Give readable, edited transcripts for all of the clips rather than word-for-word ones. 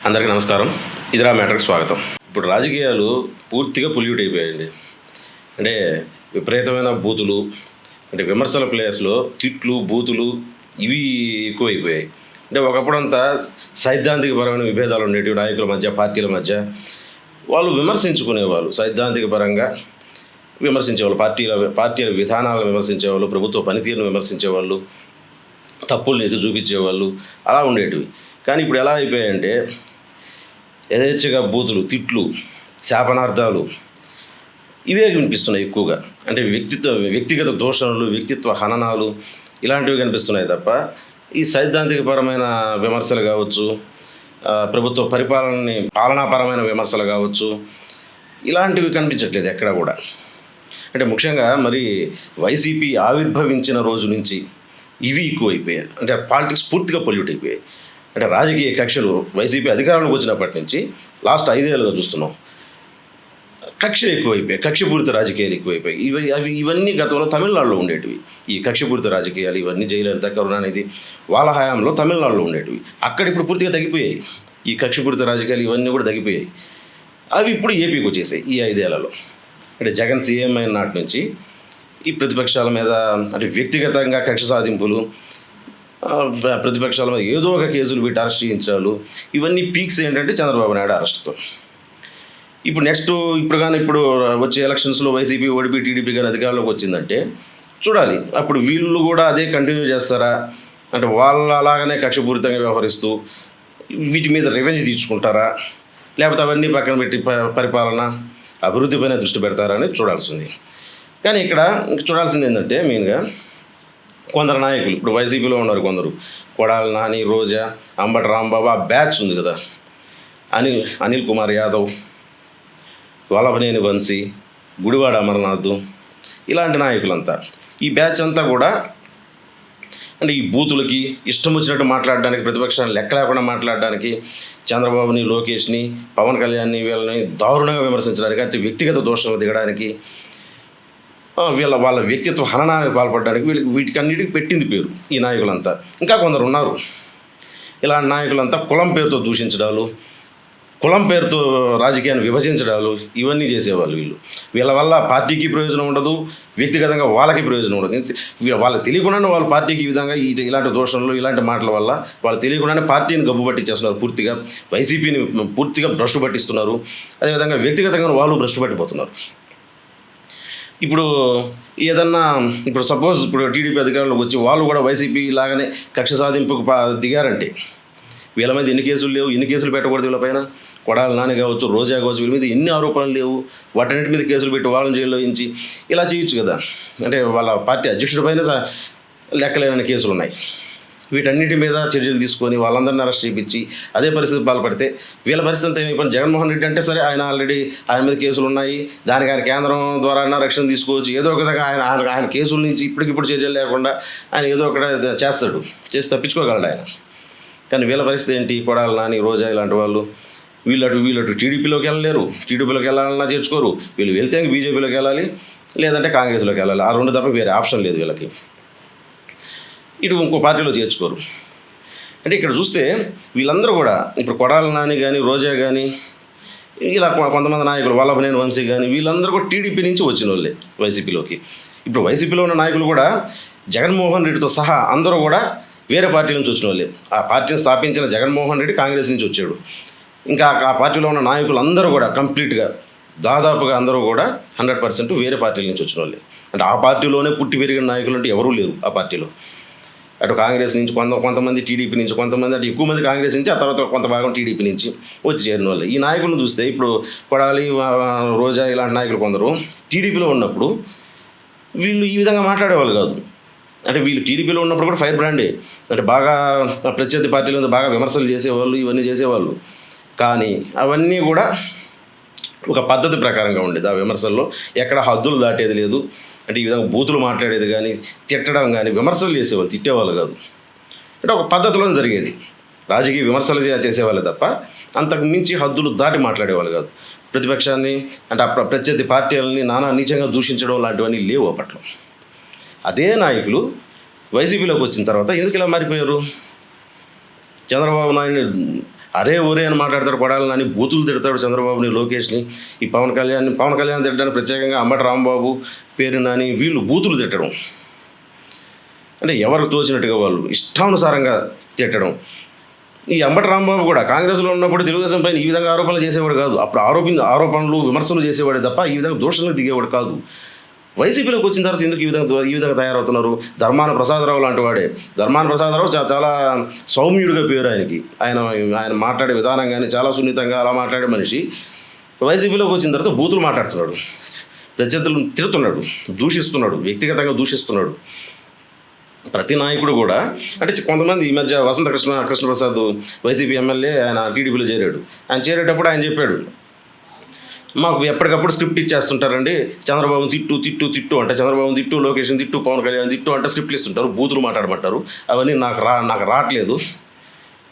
అందరికీ నమస్కారం. ఇదిరా మ్యాటర్కి స్వాగతం. ఇప్పుడు రాజకీయాలు పూర్తిగా పొల్యూట్ అయిపోయాయండి. అంటే విపరీతమైన బూతులు, అంటే విమర్శల ప్లేస్లో తిట్లు, బూతులు ఇవి ఎక్కువైపోయాయి. అంటే ఒకప్పుడంతా సైద్ధాంతికపరమైన విభేదాలు ఉండేటివి నాయకుల మధ్య, పార్టీల మధ్య. వాళ్ళు విమర్శించుకునేవాళ్ళు, సైద్ధాంతిక పరంగా విమర్శించేవాళ్ళు, పార్టీల విధానాలను విమర్శించేవాళ్ళు, ప్రభుత్వ పనితీరును విమర్శించేవాళ్ళు, తప్పుల్ని ఎత్తి చూపించేవాళ్ళు, అలా ఉండేటివి. కానీ ఇప్పుడు ఎలా అయిపోయాయంటే యథేచ్ఛగా బూతులు, తిట్లు, శాపనార్థాలు ఇవే వినిపిస్తున్నాయి ఎక్కువగా. అంటే వ్యక్తిగత దూషణలు, వ్యక్తిత్వ హననాలు ఇలాంటివి కనిపిస్తున్నాయి తప్ప ఈ సైద్ధాంతికపరమైన విమర్శలు కావచ్చు, ప్రభుత్వ పాలనాపరమైన విమర్శలు కావచ్చు, ఇలాంటివి కనిపించట్లేదు ఎక్కడ కూడా. అంటే ముఖ్యంగా మరి వైసీపీ ఆవిర్భవించిన రోజు నుంచి ఇవి ఎక్కువైపోయాయి. అంటే పాలిటిక్స్ పూర్తిగా పొల్యూట్ అయిపోయాయి. అంటే రాజకీయ కక్షలు వైసీపీ అధికారంలోకి వచ్చినప్పటి నుంచి లాస్ట్ 5 ఏళ్ళుగా చూస్తున్నాం. కక్షలు ఎక్కువైపోయాయి, కక్షపూరిత రాజకీయాలు ఎక్కువైపోయాయి. ఇవన్నీ గతంలో తమిళనాడులో ఉండేటివి. ఈ కక్షపూరిత రాజకీయాలు ఇవన్నీ జయలలిత, కరుణానిధి వాళ్ళ హయాంలో తమిళనాడులో ఉండేటివి. అక్కడ ఇప్పుడు పూర్తిగా తగ్గిపోయాయి. ఈ కక్షపూరిత రాజకీయాలు ఇవన్నీ కూడా తగ్గిపోయాయి. అవి ఇప్పుడు ఏపీకి వచ్చేసాయి ఈ 5 ఏళ్లలో. అంటే జగన్ సీఎం అయిన నాటి నుంచి ఈ ప్రతిపక్షాల మీద అంటే వ్యక్తిగతంగా కక్ష సాధింపులు, ప్రతిపక్షాల మీద ఏదో ఒక కేసులు పెట్టి అరెస్ట్ చేయించాలు, ఇవన్నీ పీక్స్ ఏంటంటే చంద్రబాబు నాయుడు అరెస్ట్తో. ఇప్పుడు వచ్చే ఎలక్షన్స్లో వైసీపీ, ఓడిపి, టీడీపీ కానీ అధికారంలోకి వచ్చిందంటే చూడాలి అప్పుడు వీళ్ళు కూడా అదే కంటిన్యూ చేస్తారా, అంటే వాళ్ళ అలాగనే కక్షపూరితంగా వ్యవహరిస్తూ వీటి మీద రివెంజ్ తీర్చుకుంటారా, లేకపోతే అవన్నీ పక్కన పెట్టి పరిపాలన అభివృద్ధి పైన దృష్టి పెడతారా అనేది చూడాల్సింది. కానీ ఇక్కడ చూడాల్సింది ఏంటంటే మెయిన్గా కొందరు నాయకులు ఇప్పుడు వైసీపీలో ఉన్నారు. కొందరు కొడాలి నాని, రోజా, అంబటి రాంబాబు, ఆ బ్యాచ్ ఉంది కదా, అనిల్ కుమార్ యాదవ్, వల్లభనేని వంశీ, గుడివాడ అమర్నాథ్, ఇలాంటి నాయకులంతా ఈ బ్యాచ్ అంతా కూడా అంటే ఈ బూతులకి ఇష్టం వచ్చినట్టు మాట్లాడడానికి, ప్రతిపక్షాన్ని లెక్క లేకుండా మాట్లాడడానికి, చంద్రబాబుని, లోకేష్ని, పవన్ కళ్యాణ్ని వీళ్ళని దారుణంగా విమర్శించడానికి, అంటే వ్యక్తిగత దోషాలు దిగడానికి, వాళ్ళ వ్యక్తిత్వ హననానికి పాల్పడడానికి వీటికన్నిటికి పెట్టింది పేరు ఈ నాయకులంతా. ఇంకా కొందరు ఉన్నారు ఇలాంటి నాయకులంతా కులం పేరుతో దూషించడాలు, కులం పేరుతో రాజకీయాన్ని విభజించడాలు ఇవన్నీ చేసేవాళ్ళు. వీళ్ళ వల్ల పార్టీకి ప్రయోజనం ఉండదు, వ్యక్తిగతంగా వాళ్ళకి ప్రయోజనం ఉండదు. వాళ్ళకి తెలియకుండానే వాళ్ళ పార్టీకి ఈ విధంగా ఇలాంటి దోషణలు, ఇలాంటి మాటల వల్ల వాళ్ళు తెలియకుండానే పార్టీని గబ్బు పట్టించేస్తున్నారు. పూర్తిగా వైసీపీని పూర్తిగా భ్రష్టు పట్టిస్తున్నారు. అదేవిధంగా వ్యక్తిగతంగా వాళ్ళు భ్రష్టు పట్టిపోతున్నారు. ఇప్పుడు సపోజ్ టీడీపీ అధికారంలోకి వచ్చి వాళ్ళు కూడా వైసీపీ లాగానే కక్ష సాధింపుకు దిగారంటే వీళ్ళ మీద ఎన్ని కేసులు లేవు, ఎన్ని కేసులు పెట్టకూడదు వీళ్ళపైన. కొడాలి నాని కావచ్చు, రోజా కావచ్చు, వీళ్ళ మీద ఎన్ని ఆరోపణలు లేవు, వాటన్నిటి మీద కేసులు పెట్టి వాళ్ళని జైల్లో ఉంచి ఇలా చేయొచ్చు కదా. అంటే వాళ్ళ పార్టీ అధ్యక్షుడి పైన లెక్కలేని కేసులు ఉన్నాయి. వీటన్నిటి మీద చర్యలు తీసుకొని వాళ్ళందరినీ అరెస్ట్ చేయించి అదే పరిస్థితి పాల్పడితే వీళ్ళ పరిస్థితి అంతా ఏమైపోయింది. జగన్మోహన్ రెడ్డి అంటే సరే ఆయన మీద కేసులు ఉన్నాయి, దానికి ఆయన కేంద్రం ద్వారా రక్షణ తీసుకోవచ్చు, ఏదో ఒక విధంగా ఆయన కేసుల నుంచి ఇప్పటికిప్పుడు చర్యలు లేకుండా ఆయన ఏదో ఒకటి చేసి తప్పించుకోగలడు ఆయన. కానీ వీళ్ళ పరిస్థితి ఏంటి? కొడాలి నాని, రోజా ఇలాంటి వాళ్ళు వీళ్ళటు టీడీపీలోకి వెళ్ళలేరు, టీడీపీలోకి వెళ్ళాలన్నా చేర్చుకోరు. వీళ్ళు వెళ్తే బీజేపీలోకి వెళ్ళాలి, లేదంటే కాంగ్రెస్లోకి వెళ్ళాలి. ఆ రెండు తప్ప వేరే ఆప్షన్ లేదు వీళ్ళకి. ఇటు ఇంకో పార్టీలో చేర్చుకోరు. అంటే ఇక్కడ చూస్తే వీళ్ళందరూ కూడా ఇప్పుడు కొడాలి నాని కానీ, రోజా కానీ, ఇలా కొంతమంది నాయకులు, వల్లభనేని వంశీ కానీ, వీళ్ళందరూ కూడా టీడీపీ నుంచి వచ్చిన వాళ్ళే వైసీపీలోకి. ఇప్పుడు వైసీపీలో ఉన్న నాయకులు కూడా జగన్మోహన్ రెడ్డితో సహా అందరూ కూడా వేరే పార్టీ నుంచి వచ్చిన వాళ్ళే. ఆ పార్టీని స్థాపించిన జగన్మోహన్ రెడ్డి కాంగ్రెస్ నుంచి వచ్చాడు. ఇంకా ఆ పార్టీలో ఉన్న నాయకులు అందరూ కూడా కంప్లీట్గా దాదాపుగా అందరూ కూడా 100% వేరే పార్టీల నుంచి వచ్చిన వాళ్ళే. అంటే ఆ పార్టీలోనే పుట్టి పెరిగిన నాయకులు అంటే ఎవరూ లేరు ఆ పార్టీలో. అటు కాంగ్రెస్ నుంచి కొంతమంది, టీడీపీ నుంచి కొంతమంది, అంటే ఎక్కువ మంది కాంగ్రెస్ నుంచి, ఆ తర్వాత కొంత భాగం టీడీపీ నుంచి వచ్చి చేరిన వాళ్ళు. ఈ నాయకులను చూస్తే ఇప్పుడు కొడాలి, రోజా ఇలాంటి నాయకులు కొందరు టీడీపీలో ఉన్నప్పుడు వీళ్ళు ఈ విధంగా మాట్లాడేవాళ్ళు కాదు. అంటే వీళ్ళు టీడీపీలో ఉన్నప్పుడు కూడా ఫైర్ బ్రాండే, అంటే బాగా ప్రత్యర్థి పార్టీల మీద బాగా విమర్శలు చేసేవాళ్ళు, ఇవన్నీ చేసేవాళ్ళు. కానీ అవన్నీ కూడా ఒక పద్ధతి ప్రకారంగా ఉండేది. ఆ విమర్శల్లో ఎక్కడ హద్దులు దాటేది లేదు. అంటే ఈ విధంగా బూతులు మాట్లాడేది కానీ, తిట్టడం కానీ, విమర్శలు చేసేవాళ్ళు, తిట్టేవాళ్ళు కాదు. అంటే ఒక పద్ధతిలో జరిగేది. రాజకీయ విమర్శలు చేసేవాళ్ళు తప్ప అంతకు మించి హద్దులు దాటి మాట్లాడేవాళ్ళు కాదు. ప్రతిపక్షాన్ని అంటే ప్రత్యర్థి పార్టీలని నానా నీచంగా దూషించడం లాంటివన్నీ లేవు అప్పట్లో. అదే నాయకులు వైసీపీలోకి వచ్చిన తర్వాత ఎందుకు ఇలా మారిపోయారు? చంద్రబాబు నాయుడిని అరే ఒరే అని మాట్లాడతాడు కొడాలి నాని, బూతులు తిడతాడు చంద్రబాబుని, లోకేష్ని, ఈ పవన్ కళ్యాణ్ తిట్టడానికి ప్రత్యేకంగా అంబటి రాంబాబు, పేరు నాని, వీళ్ళు బూతులు తిట్టడం అంటే ఎవరికి తోచినట్టుగా వాళ్ళు ఇష్టానుసారంగా తిట్టడం. ఈ అంబటి రాంబాబు కూడా కాంగ్రెస్లో ఉన్నప్పుడు తెలుగుదేశం పైన ఈ విధంగా ఆరోపణలు చేసేవాడు కాదు. అప్పుడు ఆరోపణలు విమర్శలు చేసేవాడే తప్ప ఈ విధంగా దూషణలకు దిగేవాడు కాదు. వైసీపీలోకి వచ్చిన తర్వాత ఎందుకు ఈ విధంగా తయారవుతున్నారు? ధర్మాన ప్రసాదరావు లాంటి వాడే. ధర్మాన ప్రసాదరావు చాలా సౌమ్యుడిగా పేరు ఆయనకి. ఆయన మాట్లాడే విధానం కానీ చాలా సున్నితంగా అలా మాట్లాడే మనిషి. వైసీపీలోకి వచ్చిన తర్వాత బూతులు మాట్లాడుతున్నాడు, ప్రత్యర్థులను తిడుతున్నాడు, దూషిస్తున్నాడు, వ్యక్తిగతంగా దూషిస్తున్నాడు. ప్రతి నాయకుడు కూడా అంటే కొంతమంది ఈ మధ్య వసంత కృష్ణప్రసాద్ వైసీపీ ఎమ్మెల్యే, ఆయన టీడీపీలో చేరాడు. ఆయన చేరేటప్పుడు ఆయన చెప్పాడు, మాకు ఎప్పటికప్పుడు స్క్రిప్ట్ ఇచ్చేస్తుంటారండి, చంద్రబాబు తిట్టు అంటే చంద్రబాబు తిట్టు, లోకేష్ని తిట్టు, పవన్ కళ్యాణ్ తిట్టు అంటే స్క్రిప్ట్లు ఇస్తుంటారు, బూతులు మాట్లాడమంటారు. అవన్నీ నాకు రావట్లేదు,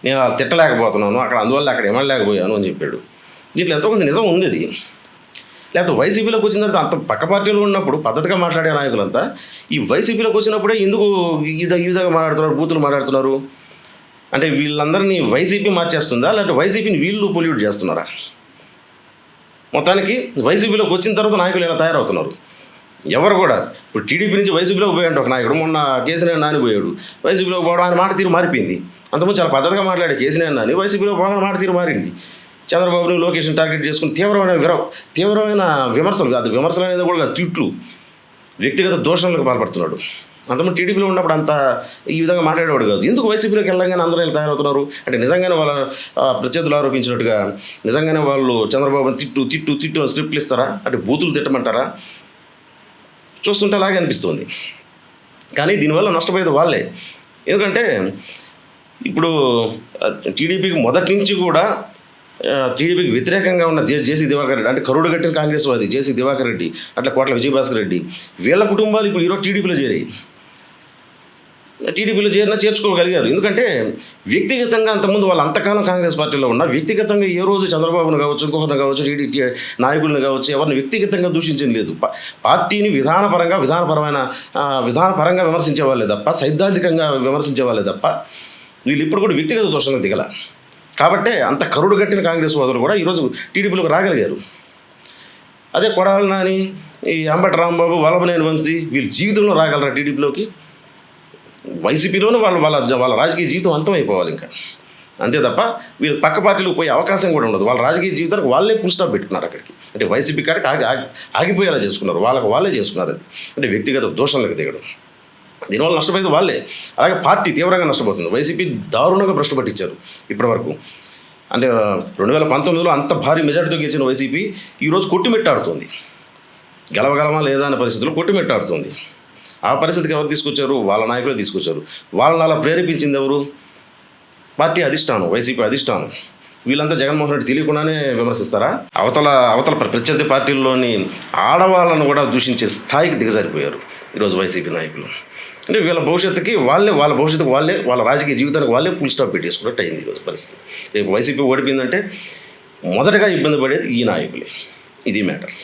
నేను అలా తిట్టలేకపోతున్నాను అక్కడ, అందువల్ల అక్కడ ఎమ్మెల్యేకపోయాను అని చెప్పాడు. దీంట్లో ఎంతోమంది నిజం ఉంది. అది లేకపోతే వైసీపీలోకి వచ్చిన తర్వాత అంత పక్క పార్టీలో ఉన్నప్పుడు పద్ధతిగా మాట్లాడే నాయకులంతా ఈ వైసీపీలోకి వచ్చినప్పుడే ఎందుకు ఈ విధంగా మాట్లాడుతున్నారు, బూతులు మాట్లాడుతున్నారు? అంటే వీళ్ళందరినీ వైసీపీ మార్చేస్తుందా, లేకపోతే వైసీపీని వీళ్ళు పొల్యూట్ చేస్తున్నారా? మొత్తానికి వైసీపీలోకి వచ్చిన తర్వాత నాయకులు ఇలా తయారవుతున్నారు. ఎవరు కూడా ఇప్పుడు టీడీపీ నుంచి వైసీపీలోకి పోయాడు ఒక నాయకుడు, మొన్న కేసీఆర్ నాని పోయాడు. వైసీపీలోకి పోవడం ఆయన మాట తీరు మారిపోయింది. అంతకుముందు చాలా పద్ధతిగా మాట్లాడే కేసీఆర్ నాని వైసీపీలో పోవడం మాట తీరు మారింది. చంద్రబాబుని, లోకేష్ని టార్గెట్ చేసుకుని తీవ్రమైన విమర్శలు కాదు, విమర్శలు అనేది కూడా తిట్లు, వ్యక్తిగత దోషణలకు పాల్పడుతున్నాడు. అంతమంది టీడీపీలో ఉన్నప్పుడు అంత ఈ విధంగా మాట్లాడేవాడు కాదు. ఎందుకు వైసీపీలోకి వెళ్ళగానే అందరూ ఇలా తయారవుతున్నారు? అంటే నిజంగానే వాళ్ళ ప్రత్యర్థులు ఆరోపించినట్టుగా నిజంగానే వాళ్ళు చంద్రబాబుని తిట్టు స్క్రిప్ట్లు ఇస్తారా? అంటే బూతులు తిట్టమంటారా? చూస్తుంటే అలాగే అనిపిస్తుంది. కానీ దీనివల్ల నష్టపోయేది వాళ్ళే. ఎందుకంటే ఇప్పుడు టీడీపీకి మొదటి నుంచి కూడా టీడీపీకి వ్యతిరేకంగా ఉన్న జేసీ దివాకర్ రెడ్డి, అంటే కరుడు కట్టిన కాంగ్రెస్ వాది జేసీ దివాకర్ రెడ్డి, అట్లా కోట్ల విజయభాస్కర్ రెడ్డి, వీళ్ళ కుటుంబాలు ఇప్పుడు ఈరోజు టీడీపీలో చేరాయి. టీడీపీలో చేర్చుకోగలిగారు. ఎందుకంటే వ్యక్తిగతంగా అంతకుముందు వాళ్ళు అంతకాలం కాంగ్రెస్ పార్టీలో ఉన్న వ్యక్తిగతంగా ఏ రోజు చంద్రబాబును కావచ్చు, ఇంకొకరిని కావచ్చు, టీడీ నాయకులను కావచ్చు, ఎవరిని వ్యక్తిగతంగా దూషించింది లేదు. పార్టీని విధానపరంగా విమర్శించే వాళ్ళే తప్ప, సైద్ధాంతికంగా విమర్శించే వాళ్ళే తప్ప వీళ్ళు ఇప్పుడు కూడా వ్యక్తిగత దోషంగా దిగల. కాబట్టే అంత కరుడు కట్టిన కాంగ్రెస్ వాదులు కూడా ఈరోజు టీడీపీలోకి రాగలిగారు. అదే కొడాలి నాని, ఈ అంబటి రాంబాబు, వల్లభనేని వంశీ వీళ్ళ జీవితంలో రాగలరా టీడీపీలోకి? వైసీపీలోనే వాళ్ళ రాజకీయ జీవితం అంతమైపోవాలి ఇంకా, అంతే తప్ప వీళ్ళు పక్క పార్టీలకు పోయే అవకాశం కూడా ఉండదు. వాళ్ళ రాజకీయ జీవితానికి వాళ్ళే ఫుల్ స్టాప్ పెట్టుకున్నారు అక్కడికి. అంటే వైసీపీ కాడికి ఆగిపోయేలా చేసుకున్నారు, వాళ్ళే చేసుకున్నారు. అది అంటే వ్యక్తిగత దోషణలకు దిగడం. దీనివల్ల నష్టపోయేది వాళ్ళే. అలాగే పార్టీ తీవ్రంగా నష్టపోతుంది. వైసీపీ దారుణంగా భ్రష్టు పట్టించారు ఇప్పటివరకు. అంటే 2019లో అంత భారీ మెజార్టీతో గెలిచిన వైసీపీ ఈరోజు కొట్టుమిట్టాడుతుంది. గెలవగలమా లేదా అనే పరిస్థితుల్లో కొట్టుమిట్టాడుతుంది. ఆ పరిస్థితికి ఎవరు తీసుకొచ్చారు? వాళ్ళ నాయకులే తీసుకొచ్చారు. వాళ్ళని అలా ప్రేరేపించింది ఎవరు? పార్టీ అధిష్టానం, వైసీపీ అధిష్టానం. వీళ్ళంతా జగన్మోహన్ రెడ్డి తెలియకుండానే విమర్శిస్తారా? అవతల ప్రత్యర్థి పార్టీల్లోని ఆడవాళ్ళను కూడా దూషించే స్థాయికి దిగజారిపోయారు ఈరోజు వైసీపీ నాయకులు. అంటే వాళ్ళ భవిష్యత్తుకు వాళ్ళ రాజకీయ జీవితానికి వాళ్ళే ఫుల్ స్టాప్ పెట్టేసుకున్నట్టు అయింది ఈరోజు పరిస్థితి. రేపు వైసీపీ ఓడిపోయిందంటే మొదటగా ఇబ్బంది పడేది ఈ నాయకులే. ఇది మ్యాటర్.